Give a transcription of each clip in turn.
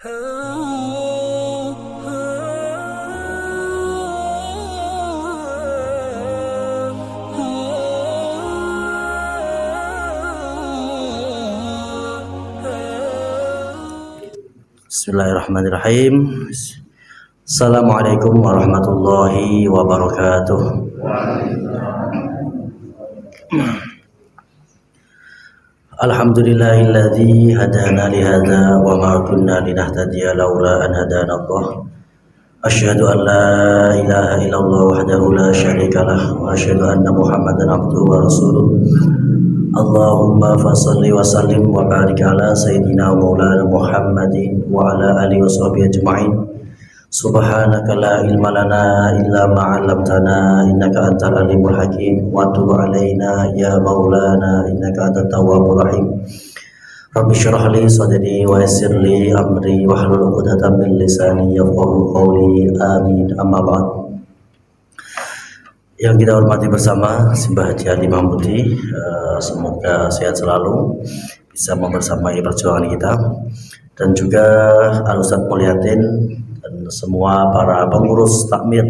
Bismillahirrahmanirrahim. Assalamualaikum warahmatullahi wabarakatuh. Alhamdulillahilladzi hadana li hadza wa ma kunna linahtadiya laula an hadana Allah. Asyhadu an la ilaha illallah wahdahu la syarika lah wa asyhadu anna Muhammadan abduhu wa rasuluh. Allahumma fasalli wa sallim wa barik ala sayyidina maulana Muhammadin wa ala alihi washabihi ajma'in. Subhanaka la ilma lana illa ma 'allamtana innaka antal alimul hakim wa tub alaina ya maulana innaka antat tawwabur rahim. Rabbi shrah li sadri wa yassir li amri wahlul 'uqdatam min lisani yafqahu qawli. Amin. Amma ba'd. Yang kita hormati bersama Simbah Haji Ali Mahmudi, semoga sehat selalu, bisa membersamai perjuangan kita, dan juga Al-Ustadz Mulyatin dan semua para pengurus takmir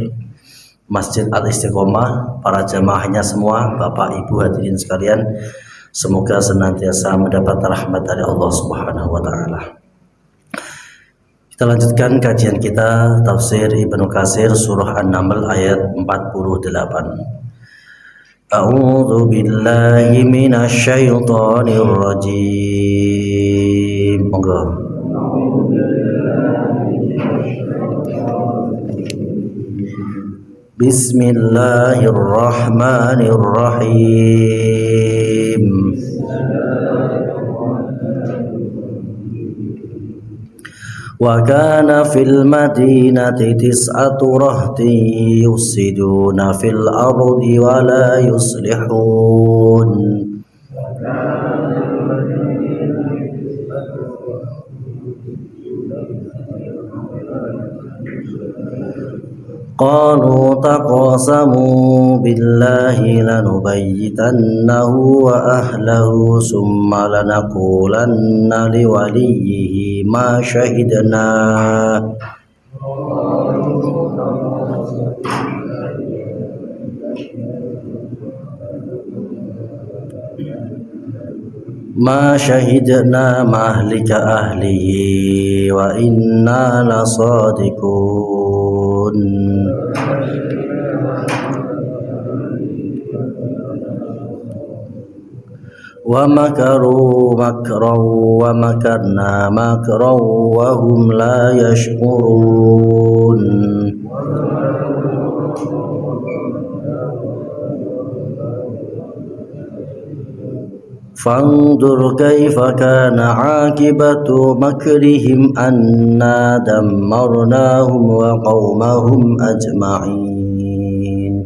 Masjid Al-Istiqomah, para jamaahnya semua, Bapak Ibu hadirin sekalian, semoga senantiasa mendapat rahmat dari Allah Subhanahu wa Ta'ala. Kita lanjutkan kajian kita tafsir Ibnu Katsir surah An-Naml ayat 48. A'udzu billahi minasy syaithanir rajim. Monggo. Bismillahirrahmanirrahim. Wa kana fil madinati tis'atu rahtin yufsiduna fil ardi wa la yuslihun. Qalu taqasamu billahi lanubayyitannahu wa ahlahu summa lanaqulanna liwaliyyihi ma syahidna mahlika ahlihi wa inna lasadiqun. Wa makaru makran wa makarna makran wa hum la yash'urun. Fanzur kaifa kana aqibatu makrihim anna dammarnahum wa qaumahum ajma'in.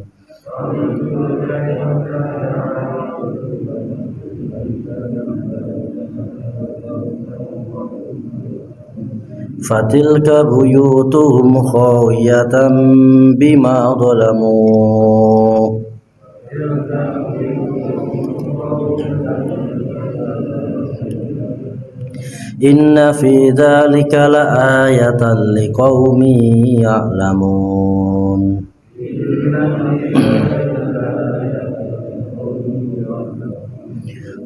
Fatilka buyutuhum khawiyatan bima zalamu inna fi dzalika laayatan liqaumin ya'lamun.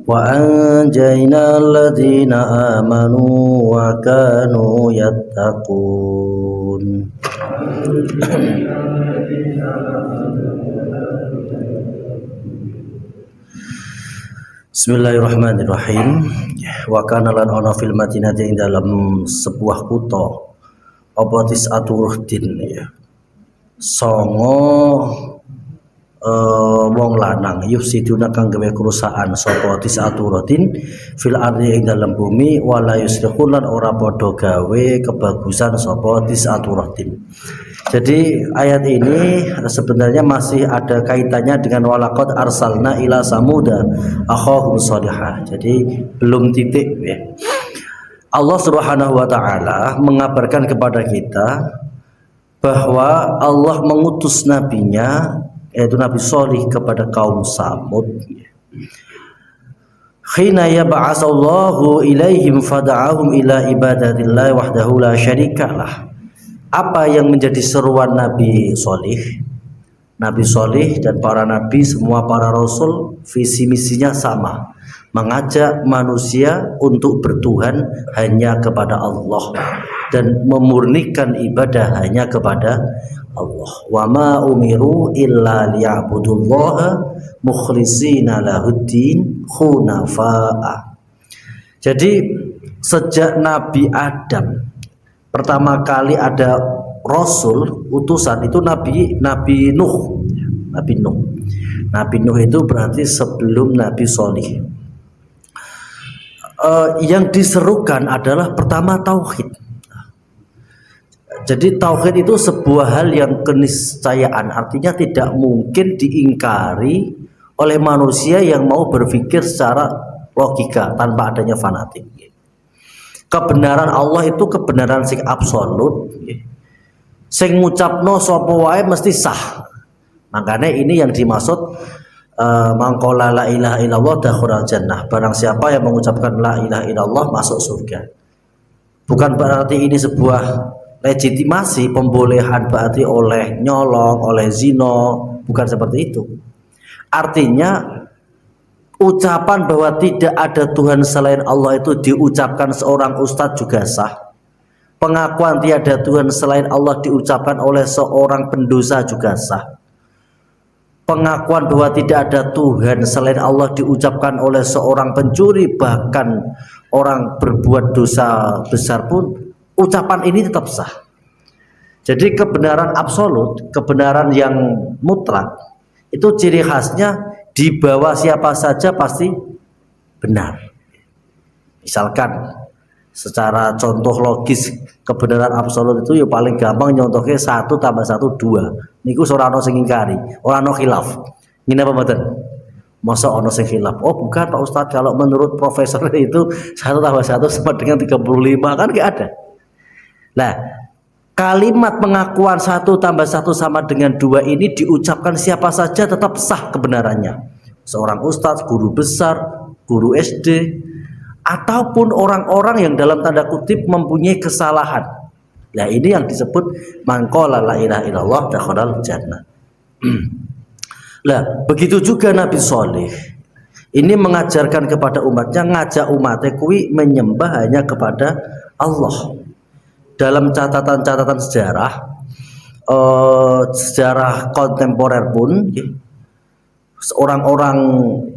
Wa anjayna alladhina amanu wa kanu yattaqun. Bismillahirrahmanirrahim. Wa kana lan ana fil madinati ing dalam sebuah kutha apa tis'atu ruhdin, ya, songo wong lanang yufsiduna kang gawe kerusakan sapa tis'atu ruhdin fil ardi ing dalam bumi wala yuslihun lan ora padha gawe kebagusan sapa tis'atu ruhdin. Jadi ayat ini sebenarnya masih ada kaitannya dengan walaqad arsalna ila samuda akhahum shalihah. Jadi belum titik, ya. Allah Subhanahu wa Ta'ala mengabarkan kepada kita bahwa Allah mengutus nabinya, yaitu Nabi Shalih, kepada kaum Samud. khina yab'atsallahu ilaihim fada'ahum ila ibadatillahi wahdahu la syarikalah. Apa yang menjadi seruan Nabi Solih? Nabi Solih dan para nabi, semua para rasul, visi misinya sama, mengajak manusia untuk bertuhan hanya kepada Allah dan memurnikan ibadah hanya kepada Allah. Wa ma umiru illa liya'budullaha mukhlishina lahuddin hunafa'a. Jadi sejak Nabi Adam pertama kali ada rasul utusan itu Nabi Nuh. Nabi Nuh itu berarti sebelum Nabi Solih. Yang diserukan adalah pertama tauhid. Jadi tauhid itu sebuah hal yang keniscayaan, artinya tidak mungkin diingkari oleh manusia yang mau berpikir secara logika tanpa adanya fanatik. Kebenaran Allah itu kebenaran sing absolut, sing ngucapno sapa wae mesti sah. Makanya ini yang dimaksud mangkola la ilaha illallah dakhulal jannah. Barang siapa yang mengucapkan la ilaha illallah masuk surga. Bukan berarti ini sebuah legitimasi pembolehan berarti oleh nyolong, oleh zino, bukan seperti itu. Artinya ucapan bahwa tidak ada Tuhan selain Allah itu diucapkan seorang ustadz juga sah. Pengakuan tiada Tuhan selain Allah diucapkan oleh seorang pendosa juga sah. Pengakuan bahwa tidak ada Tuhan selain Allah diucapkan oleh seorang pencuri, bahkan orang berbuat dosa besar pun ucapan ini tetap sah. Jadi kebenaran absolut, kebenaran yang mutlak, itu ciri khasnya di bawah siapa saja pasti benar. Misalkan secara contoh logis kebenaran absolut itu ya paling gampang nyontohnya 1 + 1 2. Niku ora ono sing ingkari, ora ono khilaf. Ngene apa mboten? Masa ono sing khilaf? Oh bukan Pak Ustadz, kalau menurut profesor itu 1 + 1 sama dengan 35, kan enggak ada. Nah, kalimat pengakuan 1 + 1 sama dengan 2 ini diucapkan siapa saja tetap sah kebenarannya. Seorang ustadz, guru besar, guru SD, ataupun orang-orang yang dalam tanda kutip mempunyai kesalahan. Nah ini yang disebut mangkola la ilaha illallah dakhalal jannah. Lah begitu juga Nabi Soleh ini mengajarkan kepada umatnya, ngajak umatnya kuwi menyembah hanya kepada Allah. Dalam catatan-catatan sejarah kontemporer pun orang-orang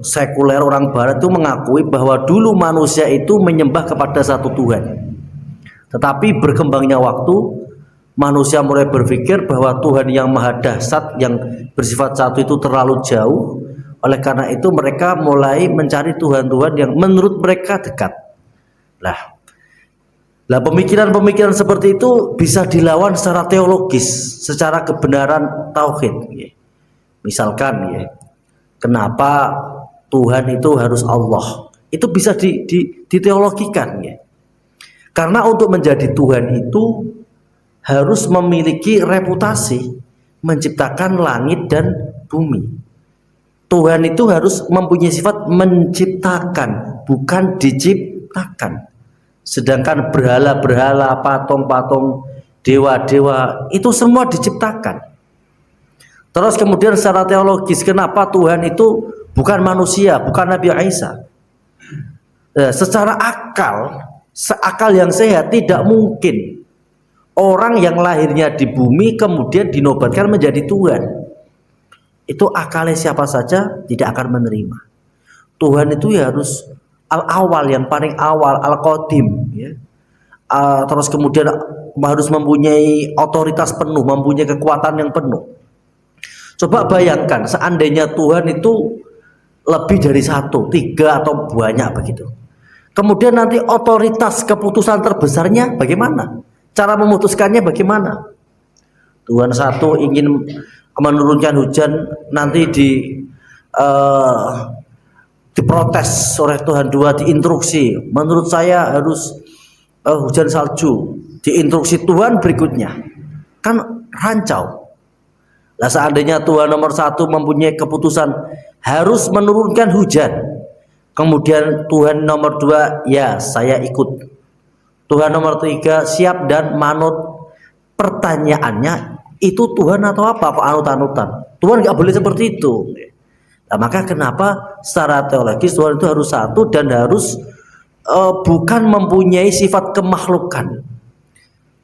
sekuler, orang barat itu mengakui bahwa dulu manusia itu menyembah kepada satu Tuhan. Tetapi berkembangnya waktu, manusia mulai berpikir bahwa Tuhan yang maha dahsyat, yang bersifat satu itu terlalu jauh. Oleh karena itu mereka mulai mencari Tuhan-Tuhan yang menurut mereka dekat. Lah pemikiran-pemikiran seperti itu bisa dilawan secara teologis, secara kebenaran tauhid. Misalkan kenapa Tuhan itu harus Allah? Itu bisa diteologikan. Karena untuk menjadi Tuhan itu harus memiliki reputasi menciptakan langit dan bumi. Tuhan itu harus mempunyai sifat menciptakan, bukan diciptakan. Sedangkan berhala-berhala, patung-patung, dewa-dewa itu semua diciptakan. Terus kemudian secara teologis, kenapa Tuhan itu bukan manusia, bukan Nabi Isa? Secara akal yang sehat tidak mungkin orang yang lahirnya di bumi kemudian dinobatkan menjadi Tuhan. Itu akalnya siapa saja tidak akan menerima. Tuhan itu ya harus al-awal, yang paling awal, al-qadim, terus kemudian harus mempunyai otoritas penuh, mempunyai kekuatan yang penuh. Coba bayangkan seandainya Tuhan itu lebih dari 1, 3 atau banyak begitu. Kemudian nanti otoritas keputusan terbesarnya bagaimana? Cara memutuskannya bagaimana? Tuhan 1 ingin menurunkan hujan, nanti diprotes oleh Tuhan 2, diinstruksi. Menurut saya harus hujan salju. Diinstruksi Tuhan berikutnya. Kan rancau. Nah seandainya Tuhan nomor 1 mempunyai keputusan harus menurunkan hujan, Kemudian Tuhan nomor 2, ya saya ikut. Tuhan nomor 3, siap dan manut. Pertanyaannya, itu Tuhan atau apa? Kok anut-anutan? Tuhan nggak boleh seperti itu. Nah, maka kenapa secara teologis Tuhan itu harus satu dan harus bukan mempunyai sifat kemakhlukan.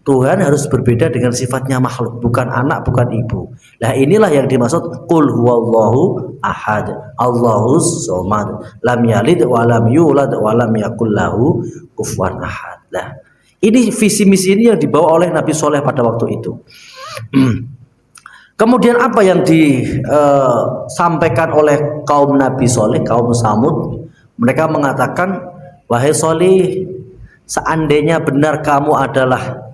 Tuhan harus berbeda dengan sifatnya makhluk, bukan anak, bukan ibu. Nah, inilah yang dimaksud qul huwallahu ahad, Allahus somad, lam yalid wa lam yulad wa lam yakul lahu kufuwan ahad. Nah, ini visi misi ini yang dibawa oleh Nabi Soleh pada waktu itu. Kemudian apa yang disampaikan oleh kaum Nabi Soleh, kaum Samud? Mereka mengatakan, wahai Soleh, seandainya benar kamu adalah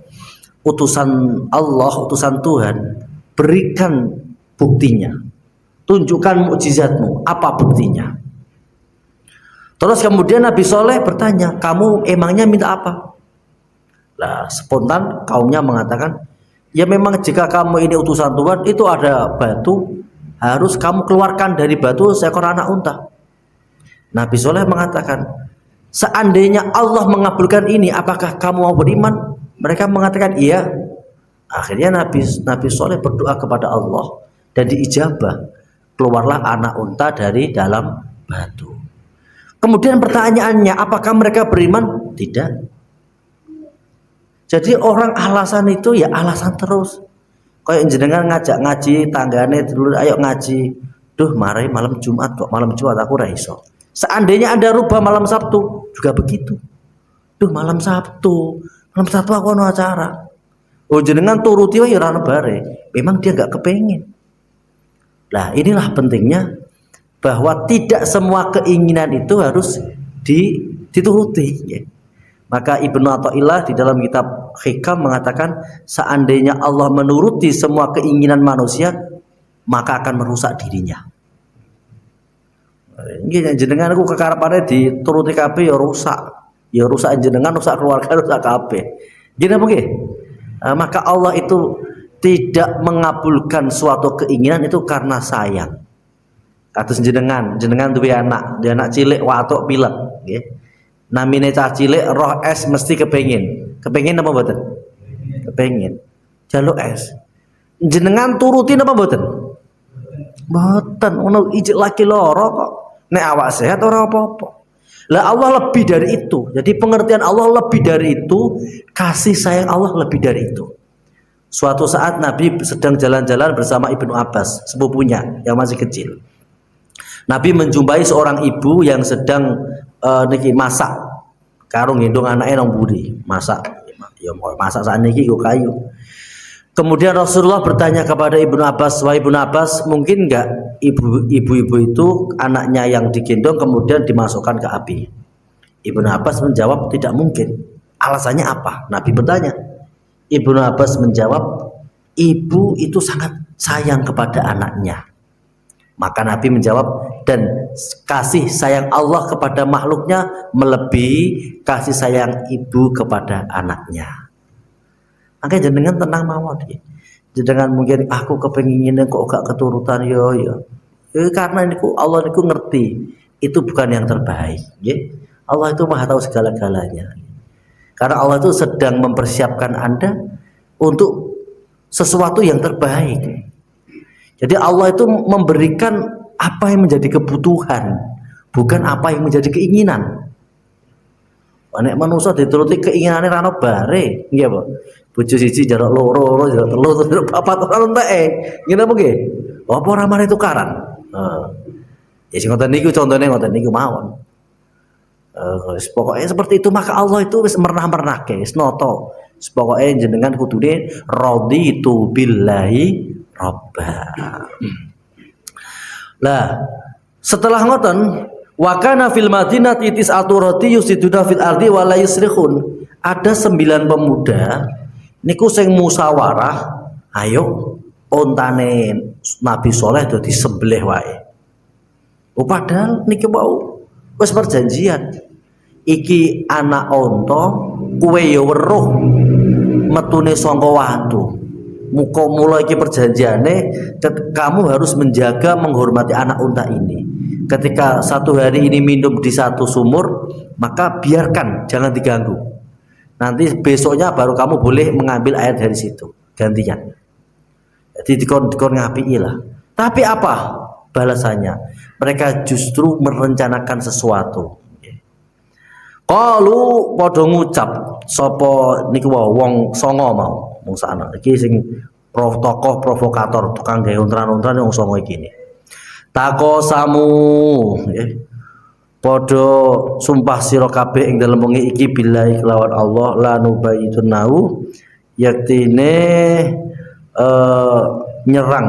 utusan Allah, utusan Tuhan, berikan buktinya, tunjukkan mukjizatmu, apa buktinya? Terus kemudian Nabi Soleh bertanya, kamu emangnya minta apa? Nah, spontan kaumnya mengatakan, ya memang jika kamu ini utusan Tuhan, itu ada batu, harus kamu keluarkan dari batu seekor anak unta. Nabi Soleh mengatakan, seandainya Allah mengabulkan ini, apakah kamu mau beriman? Mereka mengatakan iya. Akhirnya Nabi Soleh berdoa kepada Allah dan diijabah. Keluarlah anak unta dari dalam batu. Kemudian pertanyaannya, apakah mereka beriman? Tidak. Jadi orang alasan itu ya alasan terus. Kayak jenengan ngajak ngaji, tanggane dulu ayo ngaji. Duh, mari malam Jumat kok, malam Jumat aku ra iso. Seandainya Anda rubah malam Sabtu, juga begitu. Duh, malam Sabtu aku ono acara. Oh, jenengan turuti wae ora bare. Memang dia enggak kepengin. Nah, inilah pentingnya bahwa tidak semua keinginan itu harus dituruti ya. Maka Ibnu Athaillah di dalam kitab Hikam mengatakan, seandainya Allah menuruti semua keinginan manusia, maka akan merusak dirinya. Nggih, jenengan aku kekarepane dituruti kabeh ya rusak. Ya rusak jenengan, rusak keluarga, rusak kabeh. Gini apa nggih? Maka Allah itu tidak mengabulkan suatu keinginan itu karena sayang. Kados jenengan duwe anak cilik watuk pilek, nggih. Namine cah cilik roh es mesti kepengin. Kepengin apa mboten? Kepengin. Jaluk es. Jenengan turutin apa mboten? Mboten. Ono ijik laki loro kok. Nek awak sehat ora apa-apa. Lah Allah lebih dari itu. Jadi pengertian Allah lebih dari itu, kasih sayang Allah lebih dari itu. Suatu saat Nabi sedang jalan-jalan bersama Ibnu Abbas, sepupunya yang masih kecil. Nabi menjumpai seorang ibu yang sedang masak. Karo ngendong anaknya nang buri, masak. Ya masak saat niki go kayu. Kemudian Rasulullah bertanya kepada Ibnu Abbas, wahai Ibnu Abbas, mungkin enggak ibu-ibu itu anaknya yang digendong kemudian dimasukkan ke api? Ibnu Abbas menjawab, tidak mungkin. Alasannya apa? Nabi bertanya. Ibnu Abbas menjawab, ibu itu sangat sayang kepada anaknya. Maka Nabi menjawab, dan kasih sayang Allah kepada makhluknya melebihi kasih sayang ibu kepada anaknya. Makanya jenengan tenang mawon ya. Jenengan mungkin aku kepengin kok gak keturutan yo. Karena niku Allah niku ngerti itu bukan yang terbaik, ya. Allah itu Maha tahu segala-galanya. Karena Allah itu sedang mempersiapkan Anda untuk sesuatu yang terbaik. Jadi Allah itu memberikan apa yang menjadi kebutuhan, bukan apa yang menjadi keinginan. Nek manusia dituruti keinginane ra ono bare, nggih apa? Bojo siji jarak loro, jarak telu, jarak papat ora entek. Ngene apa nggih? Apa ora mari tukaran? Ya sing ngoten niku contone ngoten niku mawon. Pokoknya seperti itu, maka Allah itu wis mernah-mernahke, wis noto. Pokoke jenengan kudune raditu billahi robba. Lah, setelah ngoten, wa kana fil madinati tis'atu rati yusiduna fil ardi wa la yusrihun. Ada 9 pemuda niku sing musyawarah, ayo ontane Nabi Soleh dadi sembelih wae. Padahal niki mau wis perjanjian. Iki anak onto, kowe ya weruh metune saka watu. Muka mulai iki perjanjiane kamu harus menjaga menghormati anak unta ini. ketika satu hari ini minum di satu sumur, maka biarkan, jangan diganggu. Nanti besoknya baru kamu boleh mengambil air dari situ gantian. Jadi dikon ngapii lah. Tapi apa balasannya? Mereka justru merencanakan sesuatu. Qalu padha ngucap sapa niku wong songo mau wong sana iki sing tokoh provokator tukang gawe ontran-ontran wong songo iki ne. Takosamu nggih. Padha sumpah sira kabeh ing dalem wengi iki billahi kelawan Allah la nubayitunahu yaktine nyerang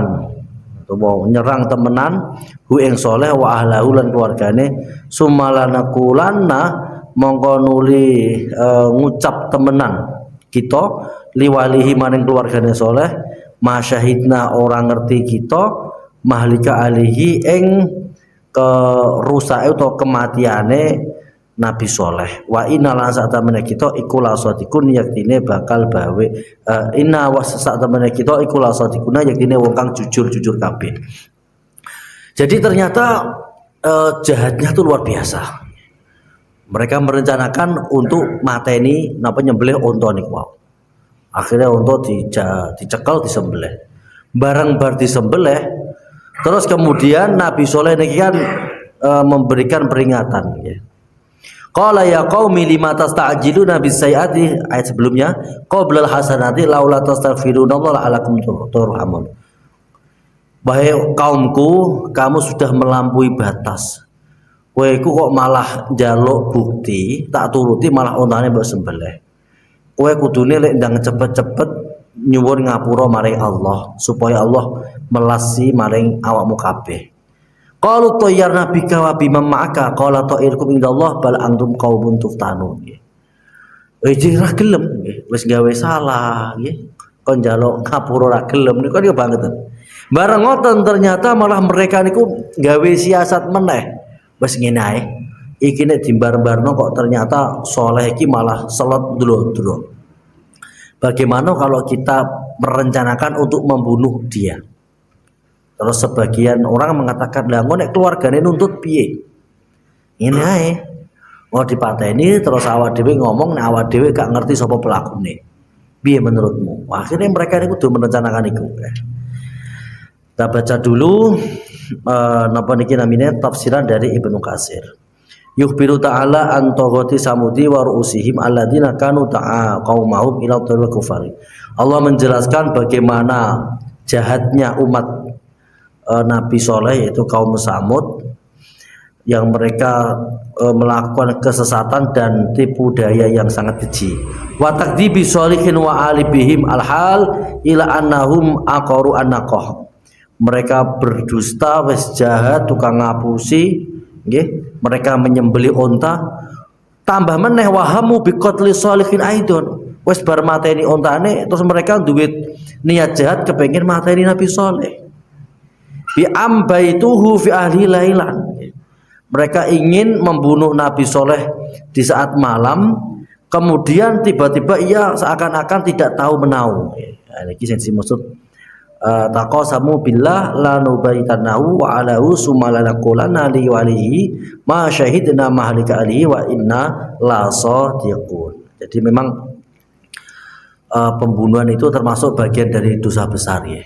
utawa nyerang temenan hu ing saleh wa ahlahu lan keluargane sumalanakulanna mongko nuli ngucap temenan kita liwalihi maring keluargane soleh masyahidna orang ngerti kita mahlika alihi ing kerusake utawa kematiane Nabi soleh wa inna lan sak temene kita iku lasadikun yaktine bakal bawe inna wa sak temene kita iku lasadikuna yaktine wong kang jujur kabeh. Jadi ternyata jahatnya tuh luar biasa. Mereka merencanakan untuk mateni napa nyembelih unta niku wae. Akhirnya unta dicekel disembelih. Barang bar disembelih terus kemudian Nabi Soleh niki kan memberikan peringatan ya. Qala ya qaumi lima tasta'jiluna bis sayyiati ayat sebelumnya qablal hasanati laula tastaghfirunallaha la'alakum turhamun. Wahai kaumku, kamu sudah melampaui batas. Kowe iku kok malah njaluk bukti, tak turuti malah ontane mbok sembelih. Kowe kudune lek ndang cepet-cepet nyuwun ngapura maring Allah supaya Allah melasi maring awakmu kabeh. Qalu tayyarna bika wa bimam ma'aka qala ta'irkum indallah bal antum qaumun tuftanun. Iki ra gelem wis gawe salah nggih. Kon njaluk ngapura ra gelem niku kan banget. Bareng ngoten ternyata malah mereka niku gawe siasat meneh. Wes ngene ae. Iki nek dimbar-barno kok ternyata soleh iki malah selot dulu. Bagaimana kalau kita merencanakan untuk membunuh dia? Terus sebagian orang mengatakan, "Lah engko nek keluargane nuntut piye?" Ngene ae. Mau dipateni terus awak dhewe ngomong nek awak dhewe gak ngerti sapa pelakune. Piye menurutmu? Akhirnya mereka ini kudu merencanakan itu. Kita baca dulu napa niki namine tafsiran dari Ibnu Katsir. Yukhbiru ta'ala an taghati samudi wa ru'usihim alladzina kanu ta'a qaumahum ila tawil kufari. Allah menjelaskan bagaimana jahatnya umat Nabi Soleh yaitu kaum Samud yang mereka melakukan kesesatan dan tipu daya yang sangat keji. Wa takdzibi sholihin wa alibihim alhal ila annahum aqaru annaqah. Mereka berdusta wis jahat tukang ngapusi nggih. Mereka menyembelih unta tambah meneh wahamu biqatli sholihin aidon. Wis bar mateni untane terus mereka duwe niat jahat kepengin mateni Nabi Soleh. Bi ambaituhu fi ahli lailan. Mereka ingin membunuh Nabi Soleh di saat malam, kemudian tiba-tiba ia seakan-akan tidak tahu menau. Nah, ini yang dimaksud taqasamu billah la nubaitanahu wa alahu sumalanakulana li walihi ma syahidna mahlika alihi wa inna la sadiqun. Jadi memang pembunuhan itu termasuk bagian dari dosa besar ya.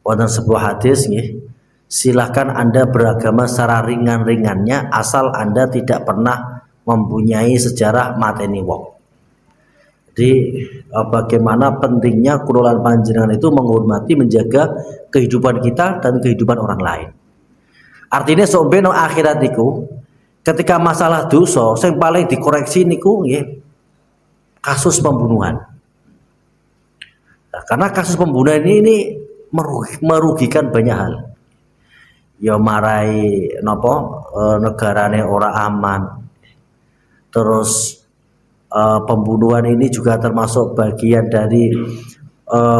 Wonten sebuah hadis nggih, silahkan Anda beragama secara ringan-ringannya asal Anda tidak pernah mempunyai sejarah mateni wong. Jadi bagaimana pentingnya kulolan panjenengan itu menghormati, menjaga kehidupan kita dan kehidupan orang lain. Artinya sombeno akhirat niku ketika masalah dosa yang paling dikoreksi niku nggih kasus pembunuhan. Nah, karena kasus pembunuhan ini merugikan banyak hal. Ya marai napa negarane ora aman. Terus pembunuhan ini juga termasuk bagian dari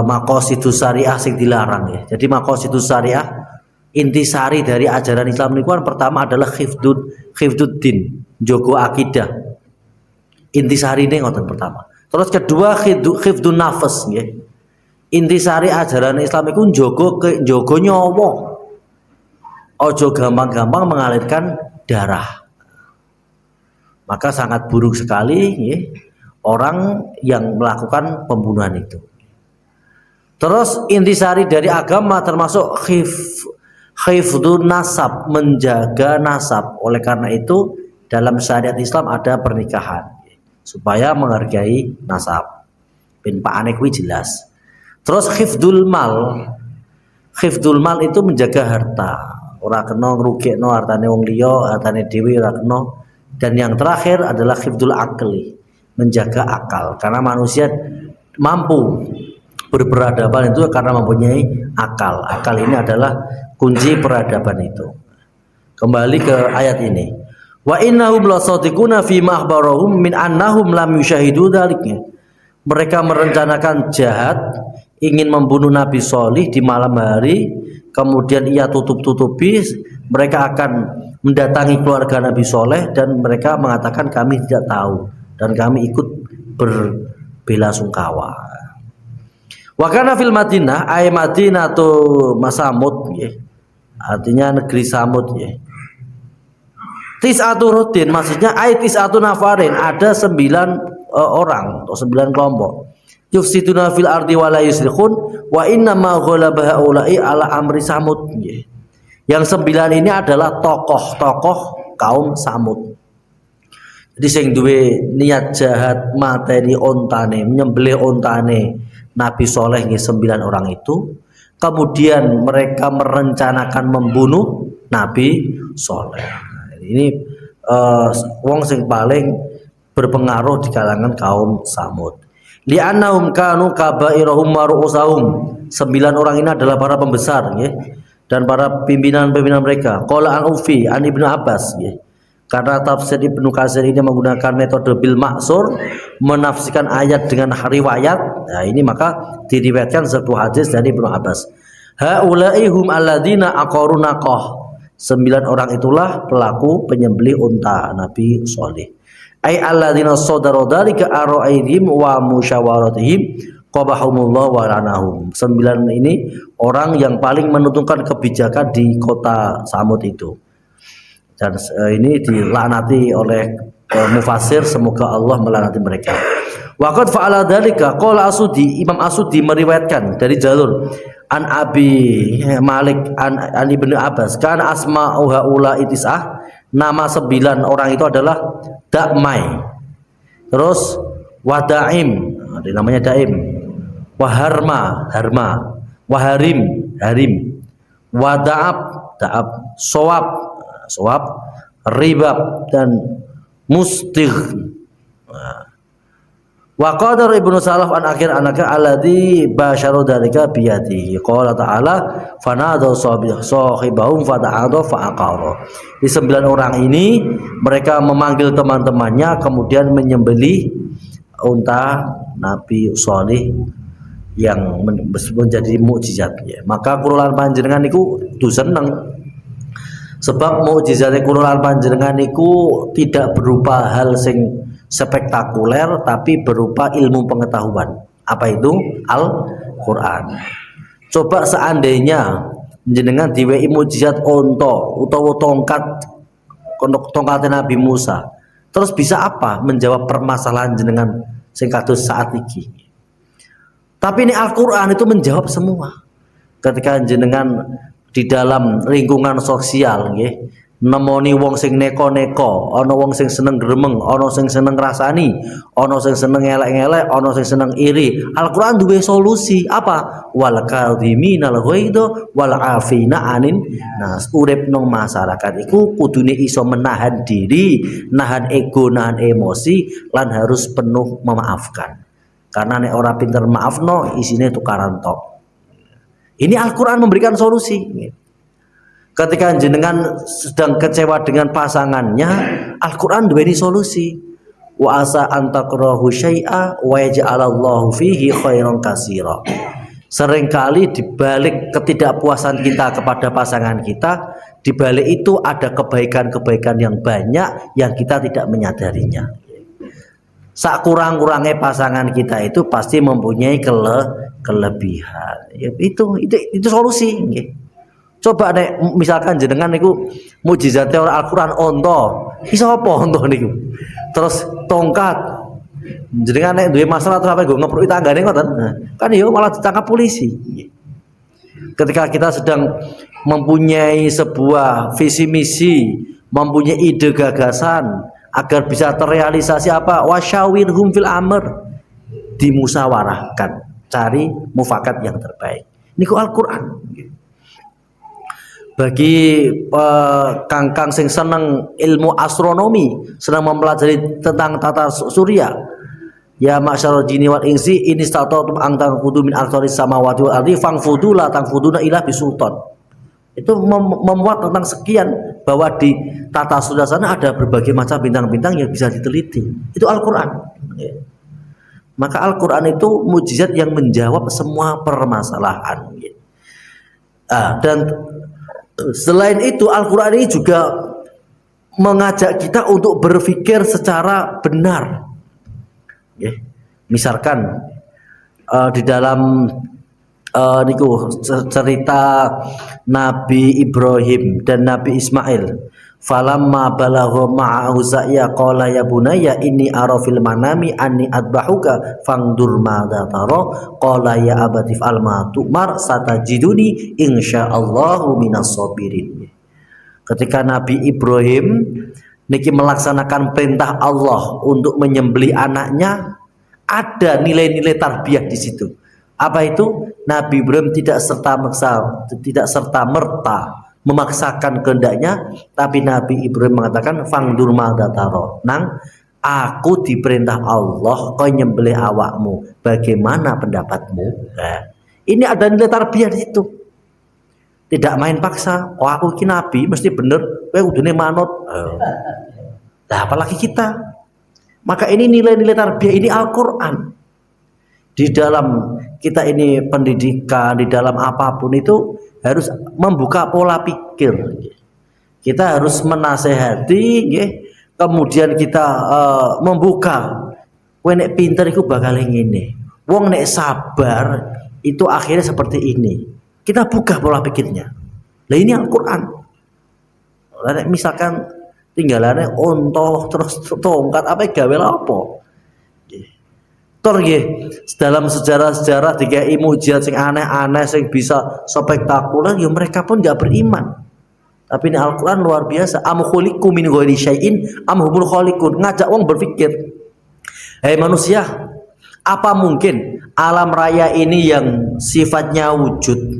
maqasidus syariah sing dilarang ya. Jadi maqasidus syariah intisari dari ajaran Islam ini kan pertama adalah khifduddin, jogo akidah. Intisari ini ngoten pertama. Terus kedua khifdun nafas nggih. Intisari ajaran Islam iku jogo nyawa. ojo gampang-gampang mengalirkan darah. Maka sangat buruk sekali ya, orang yang melakukan pembunuhan itu. Terus intisari dari agama termasuk hifdzun nasab, menjaga nasab. Oleh karena itu dalam syariat Islam ada pernikahan supaya menghargai nasab. Ben Pak Ane kuwi jelas. Terus hifdzul mal. Hifdzul mal itu menjaga harta. Ora kena ngrugekno hartane wong liya, hartane dhewe ora kena. Dan yang terakhir adalah hifdzul akli, menjaga akal. Karena manusia mampu berperadaban itu karena mempunyai akal. Akal ini adalah kunci peradaban itu. Kembali ke ayat ini. Wa innahum lasadiquna fi ma akhbarahum min annahum lam yushahidu dzalika. Mereka merencanakan jahat, ingin membunuh Nabi Shalih di malam hari, kemudian ia tutup-tutupi. Mereka akan mendatangi keluarga Nabi Shalih dan mereka mengatakan kami tidak tahu dan kami ikut berbelasungkawa. Wa kana fil Madinah ay Madinatu Masamud ya. Artinya negeri Samud ya. Tis'atu rutin maksudnya ay tis'atu nafarin, ada 9 orang atau 9 kelompok. Yufsiduna fil ardi wa la yuslikhun wa inna ma ghalaba haula'i ala amri Samud. Yang 9 ini adalah tokoh-tokoh kaum Samud. Jadi sing duwe niat jahat mateni ontane, menyembelih ontane Nabi Shalih 9 orang itu, kemudian mereka merencanakan membunuh Nabi Shalih. Ini wong sing paling berpengaruh di kalangan kaum Samud. Li'annahum kanu kabairahum wa ru'usahum. 9 orang ini adalah para pembesar ya, dan para pimpinan-pimpinan mereka. Qala an Ufi an Ibnu Abbas ya. Karena tafsir Ibnu Katsir ini menggunakan metode bil maksur, menafsirkan ayat dengan riwayat. Nah, ini maka diriwayatkan sebuah hadis dari Ibnu Abbas. Haula'i hum alladzina aqaru naqah. 9 orang itulah pelaku penyembelih unta Nabi Shalih. Ai alladzina sadaru dzalika araidhim wa musyawaratihim qabahumullah wa lanahum. 9 ini orang yang paling menentukan kebijakan di kota Samud itu. Dan ini dilaknati oleh mufassir, semoga Allah melaknati mereka. Waqad fa'ala dzalika qala Asudi, Imam Asudi meriwayatkan dari jalur an Abi Malik an Ibnu Abbas kana asma'u haula itisah. Nama 9 orang itu adalah Dakmai, terus Wadaim, namanya Daim, Waharma, Harma, Waharim, Harim, Wadaab, Daab, Sowab, Ribab dan Mustigh. Wa qadar Ibnu Salaf an akhir anaka alladzi basyaru dzalika biyadihi. Qala ta'ala fanadu sahibahum fata'adu fa'aqara. Di 9 orang ini mereka memanggil teman-temannya kemudian menyembelih unta Nabi Shalih yang menjadi mukjizat ya. Maka kurulan panjenengan niku du seneng. Sebab mukjizate kurulan panjenengan niku tidak berupa hal sing spektakuler tapi berupa ilmu pengetahuan. Apa itu? Al-Qur'an. Coba seandainya jenengan diwehi mukjizat unta utawa tongkat Nabi Musa, terus bisa apa menjawab permasalahan jenengan sing kados saat iki? Tapi ini Al-Qur'an itu menjawab semua. Ketika jenengan di dalam lingkungan sosial nggih, nemoni wong sing neko-neko, ana wong sing seneng gremeng, ana sing seneng rasani, ana sing seneng elek-elek, ana sing seneng iri. Al-Qur'an duwe solusi. Apa? Wal kadhiminal ghaidha wal afina anin nas. Urip nang masyarakat iku kudune iso menahan diri, nahan ego, nahan emosi, lan harus penuh memaafkan. Karena nek ora pinter maafno, isine tukaran tok. Ini Al-Qur'an memberikan solusi. Ketika jenengan sedang kecewa dengan pasangannya, Al-Qur'an duweni solusi. Wa asa antakrahu syai'a wa yaj'alallahu fihi khairan katsira. Seringkali dibalik ketidakpuasan kita kepada pasangan kita, dibalik itu ada kebaikan-kebaikan yang banyak yang kita tidak menyadarinya. Sakurang-kurangnya pasangan kita itu pasti mempunyai kelebihan. Itu solusi. Coba nek misalkan jenengan niku mukjizate ora Al-Qur'an onto. Iso apa onto niku? Terus tongkat. Jenengan nek duwe masalah terus apa nggo ngepruki tanggane ngoten. Kan yo malah ditangkap polisi. Ketika kita sedang mempunyai sebuah visi misi, mempunyai ide gagasan agar bisa terrealisasi apa? Wasyawirhum fil amr. Dimusyawarahkan, cari mufakat yang terbaik. Niku Al-Qur'an. Bagi kangkang sing seneng ilmu astronomi, senang mempelajari tentang tata surya, ya ma'syarul jinni wal insi in istata'tum an tanfudu min aqtaris samawati wal ardi fangfudu la tanfuduna illa bisultan. Itu memuat tentang sekian, bahwa di tata surya sana ada berbagai macam bintang-bintang yang bisa diteliti. Itu Al-Qur'an. Maka Al-Qur'an itu mukjizat yang menjawab semua permasalahan. Dan selain itu Al-Qur'an ini juga mengajak kita untuk berpikir secara benar. Misalkan di dalam niku cerita Nabi Ibrahim dan Nabi Ismail, falamma balagha ma'ahu sa'ya qala ya bunayya inni ara fil manami anni adbahuka fangdur madza tara qala ya abati fa'al ma tu'mar satajiduni insyaallahu minas sabirin. Ketika Nabi Ibrahim niki melaksanakan perintah Allah untuk menyembelih anaknya, ada nilai-nilai tarbiyah di situ. Apa itu? Nabi Ibrahim tidak serta merta memaksakan kehendaknya, tapi Nabi Ibrahim mengatakan fangdur madataro, nang aku diperintah Allah kau nyembelih awakmu, bagaimana pendapatmu? Ini ada nilai tarbiyah di situ. Tidak main paksa. Oh aku iki nabi mesti bener, kowe kudune manut. Nah, apalagi kita. Maka ini nilai-nilai tarbiyah, ini Al-Qur'an. Di dalam kita ini pendidikan, di dalam apapun itu harus membuka pola pikir. Kita harus menasehati, kemudian kita membuka. Kowe nek pinter iku bakal ngene. Wong nek sabar itu akhirnya seperti ini. Kita buka pola pikirnya. Lah ini Al-Qur'an. Nek misalkan tinggalannya ontoh terus tongkat apa gawe apa? Tor nggih, dalam sejarah-sejarah dikai mukjizat sing aneh-aneh sing bisa spektakuler, ya mereka pun enggak beriman. Tapi ini Al-Qur'an luar biasa. Am khuliqu min ghairi syai'in am humul khaliqun. Ngajak wong berpikir. Hei manusia, apa mungkin alam raya ini yang sifatnya wujud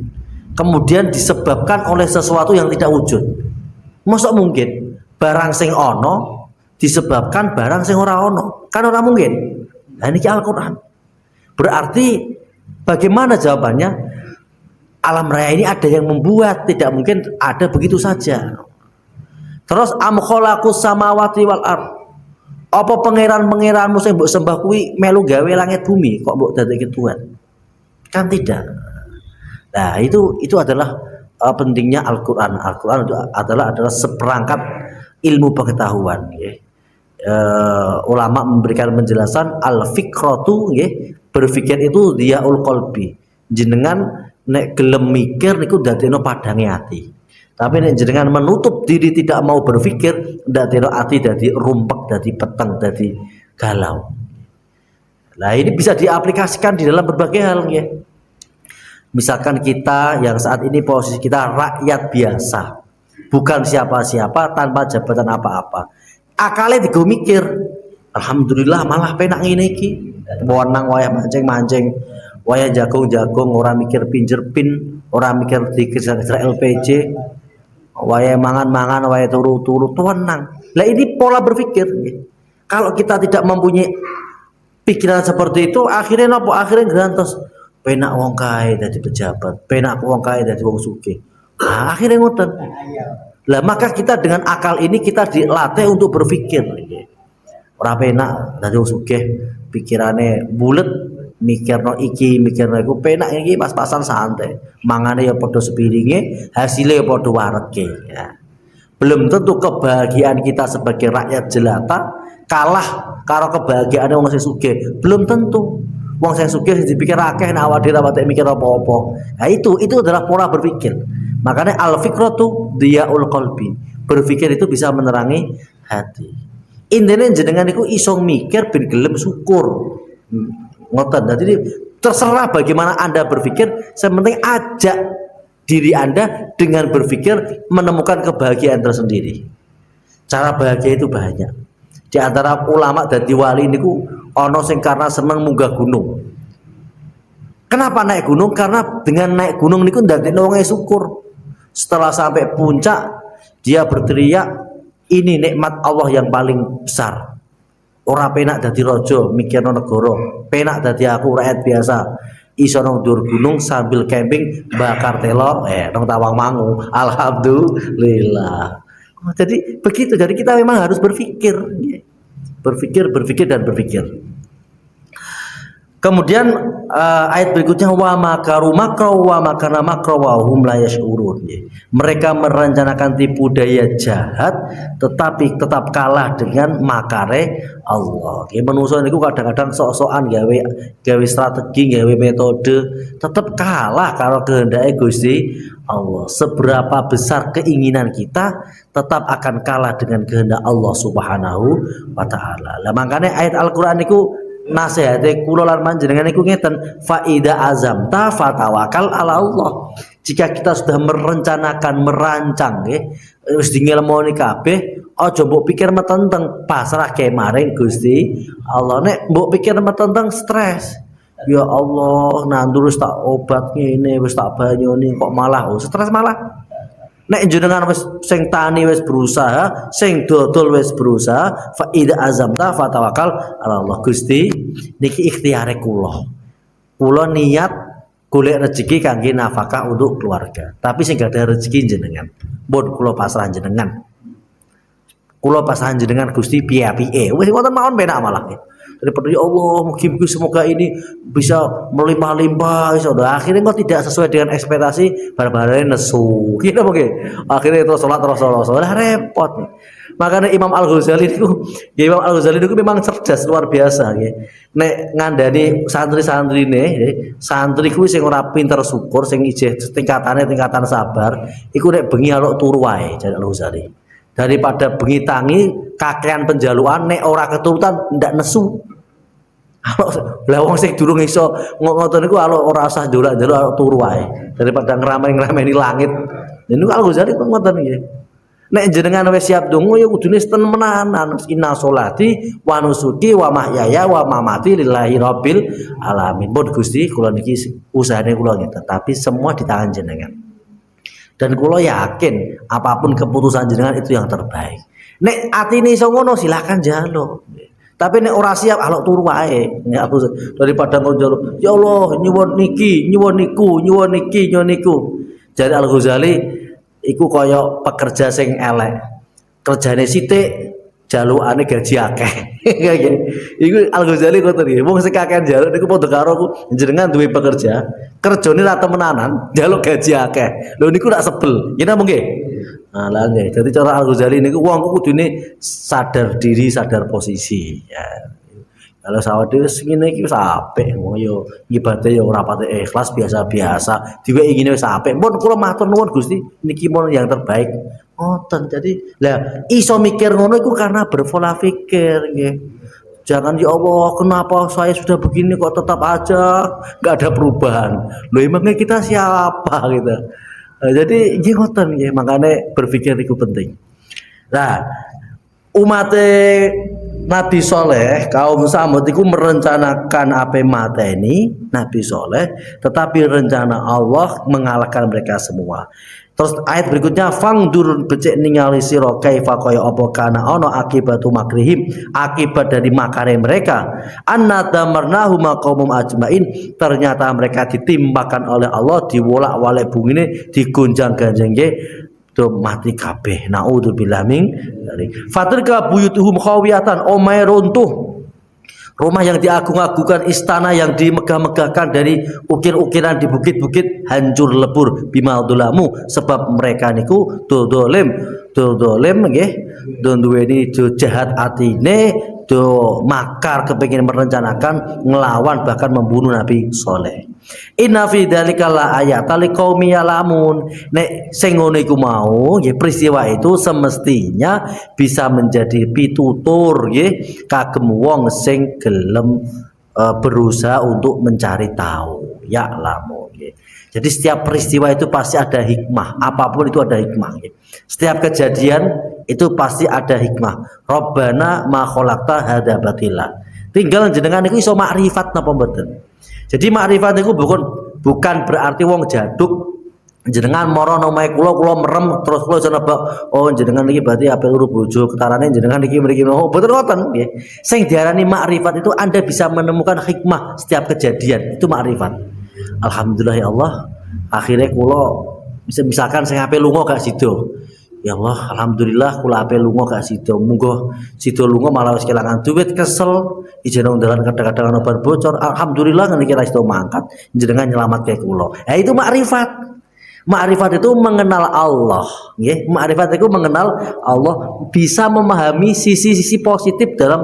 kemudian disebabkan oleh sesuatu yang tidak wujud? Masa mungkin barang sing ono disebabkan barang sing ora ono? Kan ora mungkin. Nah ini Al-Qur'an. Berarti bagaimana jawabannya? Alam raya ini ada yang membuat, tidak mungkin ada begitu saja. Terus am khalaqus samawati wal ard. Apa pangeran-pangeranmu sing mbok sembah kuwi melu gawe langit bumi kok mbok dadekke Tuhan? Kan tidak. Nah, itu adalah pentingnya Al-Qur'an. Al-Qur'an itu adalah seperangkat ilmu pengetahuan, ya. Ulama memberikan penjelasan al-fikratu, berpikir itu diaul qalbi. Jenengan nek gelem mikir niku dadekno padange ati. Tapi nek jenengan menutup diri tidak mau berpikir, dadekno ati dadi rumpek, dadi peteng, dadi galau. Nah, ini bisa diaplikasikan di dalam berbagai hal, ya. Misalkan kita yang saat ini posisi kita rakyat biasa, bukan siapa-siapa, tanpa jabatan apa-apa. Akale digo mikir, alhamdulillah malah penak ngene iki. Wenang wayah mancing-mancing, wayah jagung-jagung, ora mikir pinjer pin, ora mikir dikejar-kejar LPG, wayah mangan-mangan, wayah turu-turu, tenang. Lah ini pola berpikir. Kalau kita tidak mempunyai pikiran seperti itu, akhirnya nopo? Akhirnya grantos. Penak wong kae dadi pejabat, penak wong kae dadi wong sugih. Nah, akhirnya ngoten. Lah maka kita dengan akal ini kita dilatih untuk berpikir. Ora penak dadi wong sugih, pikirane bulet, mikirno iki, mikirno iku, penak iki pas-pasan santai. Mangane ya padha sepiringe, hasilnya ya padha warege, ya. Belum tentu kebahagiaan kita sebagai rakyat jelata kalah karo kebahagiaan wong sing sugih. Belum tentu. Wong sing sugih dipikir akeh nek awake dhewe mikir apa-apa. Nah itu adalah pola berpikir. Makanya al-fikratu diyaul qalbi. Berpikir itu bisa menerangi hati. Intinya jenengan iku iso mikir ben gelem syukur. Ngoten. Jadi terserah bagaimana Anda berpikir, sepenting ajak diri Anda dengan berpikir menemukan kebahagiaan tersendiri. Cara bahagia itu banyak. Di antara ulama dan wali niku ono sing karena seneng munggah gunung. Kenapa naik gunung? Karena dengan naik gunung niku ndadekno wong syukur. Setelah sampai puncak dia berteriak, ini nikmat Allah yang paling besar. Ora penak dadi raja mikirno negara, penak dadi aku rakyat biasa. Iso nang dhuwur gunung sambil camping bakar telo nang Tawangmangu. Alhamdulillah. Jadi begitu. Jadi kita memang harus berpikir. Berpikir dan berpikir. Kemudian ayat berikutnya wa makaru makra wa makana makra wa hum la yash'urun. Mereka merencanakan tipu daya jahat tetapi tetap kalah dengan makare Allah. Manusia niku kadang-kadang sok-sokan gawe strategi, gawe metode, tetap kalah karo kehendake Gusti Allah. Seberapa besar keinginan kita tetap akan kalah dengan kehendak Allah Subhanahu wa taala. Lah makanya ayat Al-Qur'an niku nasihate kula lan panjenengan iku ngeten, fa ida azamta fatawakal ala Allah. Jika kita sudah merencanakan, merancang nggih, wis dingelmoni kabeh, aja mbok pikir metenteng, pasrah ke maring Gusti Allah. Nek mbok pikir metenteng stres. Ya Allah, nandur wis tak obat ngene, wis tak banyoni kok malah stres malah. Nek jenengan wis sing tani wis berusaha, sing dodol wis berusaha, fa ida azamta fatawakal ala Allah. Gusti niki ikhtiare kula. Kula niat golek rezeki kangge nafkah untuk keluarga. Tapi sing gak ada rezeki jenengan. Mun kula pasrah jenengan. Kula pasrah jenengan Gusti piye-piye. Wis ngoten mawon penak malah. Daripada ya Allah, mugi-mugi semoga ini bisa melimpah-limpah. Akhirnya kok tidak sesuai dengan ekspektasi, bareng-bareng nesu. Gitu mungkin. Akhirnya terus sholat. Repot. Makanya Imam Al-Ghazali itu memang cerdas luar biasa. Nek ngandani santri-santri nih, santri ku sing ora pinter syukur, sing ijeh tingkatan sabar, iku nek bengi alok turu wae, jare Al-Ghazali. Daripada bengi tangi kakean penjaluan nek ora keturutan ndak nesu. Lah wong sing durung iso ngoten niku alok ora usah njaluk-njaluk alok turu wae daripada ngrameni langit. Niku Al-Ghazali kok ngoten nggih. Nek jenengan wis siap donga ya kudune tenanan. Inna sholati wa nusuki wa mahyaya wa mamati lillahi rabbil alamin. Mun Gusti kula niki usahane kula ngeten, tapi semua di tangan jenengan. Dan kula yakin apapun keputusan jenengan itu yang terbaik. Nek atine iso ngono silakan njaluk. Tapi nek ora siap alok turu wae. Nek aku daripada njaluk, ya Allah nyuwun niki, nyuwun niku, nyuwun niki, nyuwun niku. Jadi Al-Ghazali iku kaya pekerja sing elek. Kerjane sithik, jalukane gaji akeh. Iku Al-Ghazali ngoten iki. Wong sing kakean jaluk niku padha karo jenengan duwe pekerja, kerjane ra temenanan, jaluk gaji akeh. Lho niku rak sebel. Ngene mungkin. Nah, lah nggih. Dadi cara Al-Ghazali niku wong kudune sadar diri, sadar posisi. Ya. Kalau sawet wis ngene iki wis apik, yo ibadah yo ora pati ikhlas biasa-biasa. Diwe ngene wis apik. Mun kula matur nuwun Gusti, niki mon yang terbaik. Ngoten. Jadi, lah iso mikir ngono iku karena berpola pikir nggih. Jangan ya Allah, kenapa saya sudah begini kok tetap aja enggak ada perubahan. Loh emangnya kita siapa gitu. Jadi nggih ngoten nggih, makane berpikir itu penting. Nah, umat Nabi Soleh, kaum Samud itu merencanakan apa mateni Nabi Soleh, tetapi rencana Allah mengalahkan mereka semua. Terus ayat berikutnya fangdur becik ningali sira kaifa kaya apa kana ana akibatu makrihim, akibat dari makare mereka. Anna damarnahu maqaumum ajmain, ternyata mereka ditimpakan oleh Allah, diwolak-walik bumine, digonjang-ganjing do mati kabeh. Naudzubillah min dzalik. Fatilka buyutuhum khawiyatan, omahe runtuh. Rumah yang diagung-agungkan, istana yang dimegah-megahkan dari ukir-ukiran di bukit-bukit hancur lebur bimaldulamu, sebab mereka niku dolim nggih, do duweni jahat atine, do makar kepengin merencanakan ngelawan bahkan membunuh Nabi Soleh. Inna fi dzalika la ayatan liqaumi ya'lamun. Nek sing ngono iku mau nggih peristiwa itu semestinya bisa menjadi pitutur nggih kagem wong sing gelem berusaha untuk mencari tahu. Ya'lamun nggih. Jadi setiap peristiwa itu pasti ada hikmah, apapun itu ada hikmah nggih. Setiap kejadian itu pasti ada hikmah. Rabbana ma khalaqta hadza batila. Tinggal jenengan niku iso makrifat napa mboten. Jadi makrifat itu bukan berarti wong jaduk jenengan moro nang omahe kula merem terus kula nebak oh jenengan iki berarti ape luru bojo ketarane jenengan iki mriki oh mboten ngoten nggih. Sing diarani makrifat itu Anda bisa menemukan hikmah setiap kejadian itu makrifat. Alhamdulillah ya Allah akhirnya kula misalkan sing ape lunga gak sido. Ya Allah, alhamdulillah kula ape lunga gak sida. Munggo sida lunga malah wis kelangan duit kesel, ijen nang dalan kadang-kadang ana ban bocor. Alhamdulillah niki ra sida mangkat, jenengan nyelamatke kula. itu makrifat. Makrifat itu mengenal Allah, nggih. Makrifat itu mengenal Allah, bisa memahami sisi-sisi positif dalam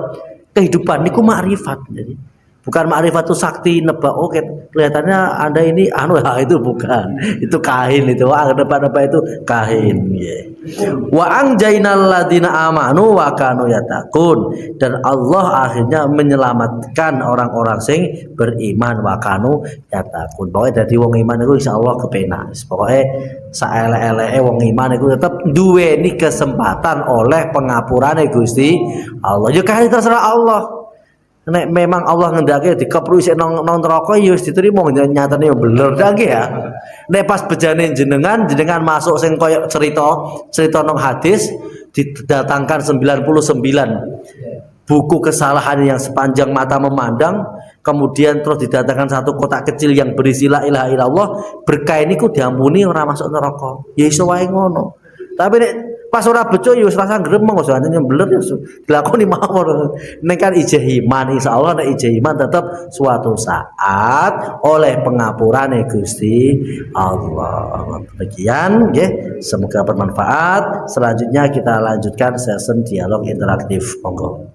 kehidupan niku makrifat. Jadi bukan makrifat itu sakti nebak oke kelihatannya Anda ini itu bukan itu kahin itu nebak itu kahin yeah. Wa anjainal ladina amanu wa kanu yattaqun dan Allah akhirnya menyelamatkan orang-orang sing beriman wa kanu yattaqun. Pokoknya dadi wong iman itu insyaallah kepenak. Pokoknya saelek-eleke wong iman itu tetap duweni kesempatan oleh pengapurane Gusti Allah. Ya kae terserah Allah. Nek memang Allah ngendake dikepru isih nang neraka ya wis diterima nyatane ya bener nggih ya. Nek pas bejane jenengan masuk sing koyo cerita nang hadis didatangkan 99 buku kesalahan yang sepanjang mata memandang, kemudian terus didatangkan satu kotak kecil yang berisi la ilaha illallah, berkah niku diampuni ora masuk neraka. Ya iso wae ngono. Tapi nek pas ora bejo ya wis rasa gremeng kok jane nyembler ya dilakoni mawon. Nek kan ijeh iman insyaallah nek ijeh iman tetap suatu saat oleh pengapurane Gusti Allah. Demikian nggih, semoga bermanfaat. Selanjutnya kita lanjutkan sesi dialog interaktif. Monggo.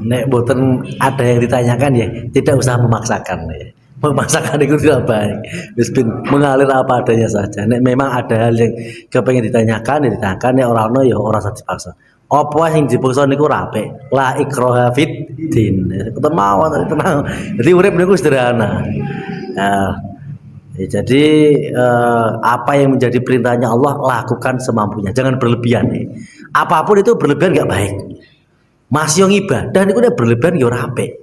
Nek boten ada yang ditanyakan ya tidak usah memaksakan ya. Memaksakan itu tidak baik. Mengalir apa adanya saja. Nek memang ada hal yang kepengen ditanyakan nek orang ya orang usah dipaksa. Apa yang dipaksa niku rapi. La ikraha fid din. Tenang. Jadi urip niku sederhana. Nah, jadi apa yang menjadi perintahnya Allah lakukan semampunya. Jangan berlebihan. Apapun itu berlebihan enggak baik. Masih yang ibadah niku nek berlebihan ya ora apik.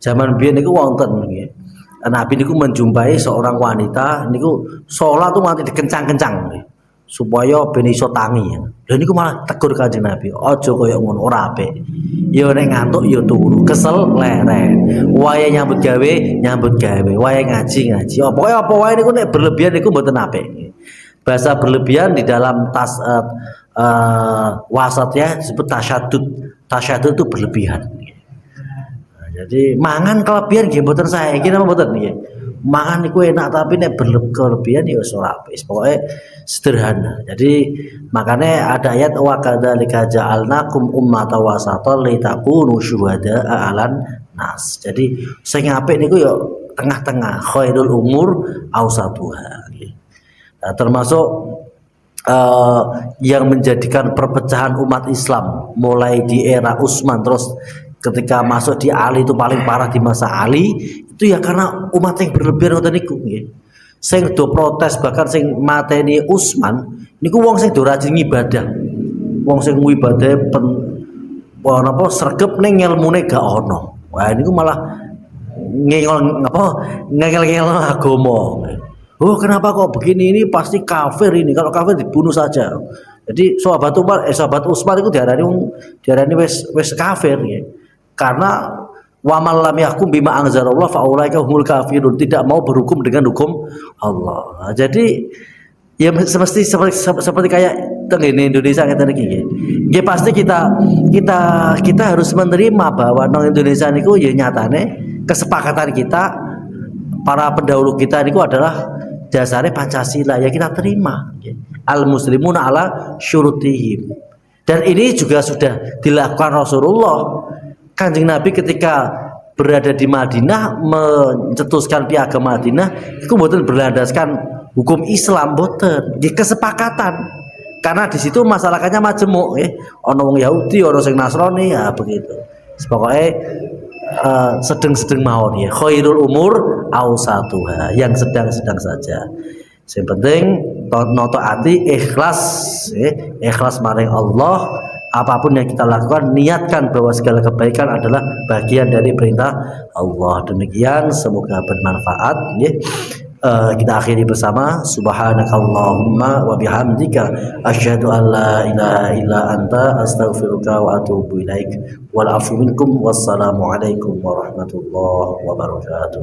Zaman biyen niku wonten nggih. Nabi niku menjumpai seorang wanita niku salat tuh mati dikencang-kencang nggih. Supaya ben iso tangi. Lha niku malah tegur Kanjeng Nabi, "Aja kaya ngono, ora apik. Ya nek ngantuk ya turu, kesel leren. Wayahe nyambut gawe, wayahe ngaji. Oh, pokoknya apa wae niku nek berlebihan niku mboten apik." Bahasa berlebihan di dalam wasatnya disebut tasyadud. Tasyadud itu berlebihan. Nah, jadi mangan kelebihan nggih mboten saiki napa mboten nggih. Mangan iku enak tapi nek berlebihan ya wis ora apik. Pokoke sederhana. Jadi makanya ada ayat wa kadzalika ja'alnakum ummatan wasatan litakunu syuhada'a 'alan nas. Jadi sing apik niku ya tengah-tengah, khairul umur awsatuha. Nah, termasuk yang menjadikan perpecahan umat Islam mulai di era Utsman terus ketika masuk di Ali itu paling parah di masa Ali itu ya karena umat yang berlebihan ngoten niku nggih. Sing do protes bahkan sing mateni Utsman niku wong sing do rajin ibadah. Wong sing ibadah napa sregep ning ilmune gak ono. Wah niku malah ngel agama. Oh kenapa kok begini, ini pasti kafir ini, kalau kafir dibunuh saja. Jadi sahabat Utsman itu diarani wis kafir ya. Karena wa man lam yahkum bima anzalallah fa ulaika humul kafirun, tidak mau berhukum dengan hukum Allah. Nah, jadi ya seperti kayak tenggene Indonesia kita niki. Ya pasti kita harus menerima bahwa nang Indonesia niku ya nyatane kesepakatan kita para pendahulu kita niku adalah dasarnya Pancasila, ya kita terima. Al muslimuna ala syurutihim. Dan ini juga sudah dilakukan Rasulullah. Kanjeng Nabi ketika berada di Madinah mencetuskan piagam Madinah itu mboten berlandaskan hukum Islam, mboten. Nggih kesepakatan. Karena di situ masyarakatnya majemuk nggih. Ana wong Yahudi, ana sing Nasrani, ya begitu. Pokoknya sedang-sedang mawon ya. Khairul umur ausatuha, yang sedang-sedang saja. Yang penting noto ati ikhlas, ikhlas maring Allah. Apapun yang kita lakukan, niatkan bahwa segala kebaikan adalah bagian dari perintah Allah. Demikian, semoga bermanfaat. Kita akhiri bersama. Subhanakallahumma wa bihamdika asyhadu an la ilaha illa anta astaghfiruka wa atubu ilaik. Wal afu minkum. Wassalamu alaikum warahmatullahi wabarakatuh.